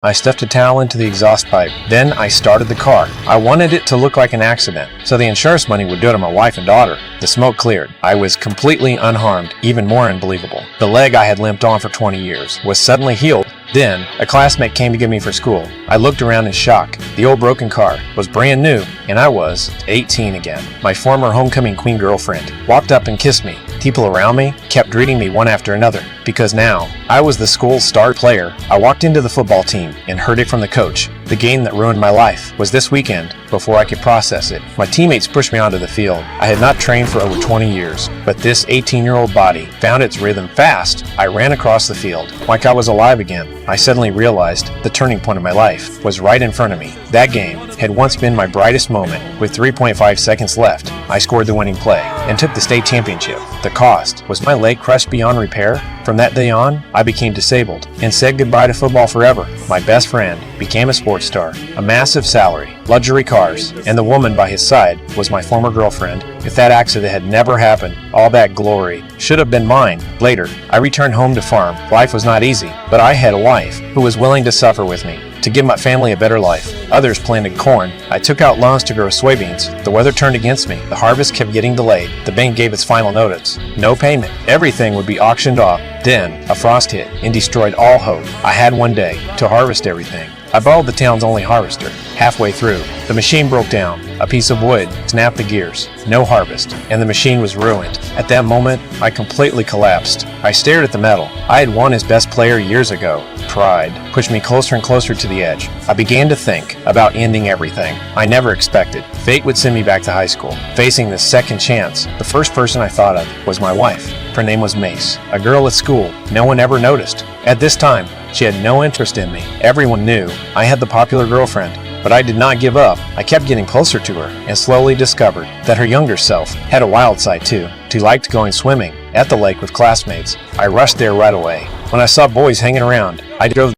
I stuffed a towel into the exhaust pipe. Then I started the car. I wanted it to look like an accident, so the insurance money would go to my wife and daughter. The smoke cleared. I was completely unharmed, even more unbelievable. The leg I had limped on for 20 years was suddenly healed. Then, a classmate came to get me for school. I looked around in shock. The old broken car was brand new, and I was 18 again. My former homecoming queen girlfriend walked up and kissed me. People around me kept greeting me one after another, because now I was the school's star player. I walked into the football team and heard it from the coach. The game that ruined my life was this weekend before I could process it. My teammates pushed me onto the field. I had not trained for over 20 years, but this 18-year-old body found its rhythm fast. I ran across the field like I was alive again. I suddenly realized the turning point of my life was right in front of me. That game had once been my brightest moment. With 3.5 seconds left, I scored the winning play and took the state championship. The cost was my leg crushed beyond repair. From that day on, I became disabled and said goodbye to football forever. My best friend became a sports star, a massive salary, luxury cars, and the woman by his side was my former girlfriend. If that accident had never happened, all that glory should have been mine. Later, I returned home to farm. Life was not easy, but I had a wife who was willing to suffer with me to give my family a better life. Others planted corn. I took out loans to grow soybeans. The weather turned against me. The harvest kept getting delayed. The bank gave its final notice. No payment. Everything would be auctioned off. Then, a frost hit and destroyed all hope. I had one day to harvest everything. I borrowed the town's only harvester. Halfway through, the machine broke down. A piece of wood snapped the gears. No harvest, and the machine was ruined. At that moment, I completely collapsed. I stared at the metal. I had won as best player years ago. Pride pushed me closer and closer to the edge. I began to think about ending everything. I never expected fate would send me back to high school, facing this second chance. The first person I thought of was my wife. Her name was Mace, a girl at school no one ever noticed. At this time, she had no interest in me. Everyone knew I had the popular girlfriend, but I did not give up. I kept getting closer to her and slowly discovered that her younger self had a wild side too. She liked going swimming at the lake with classmates. I rushed there right away. When I saw boys hanging around, I drove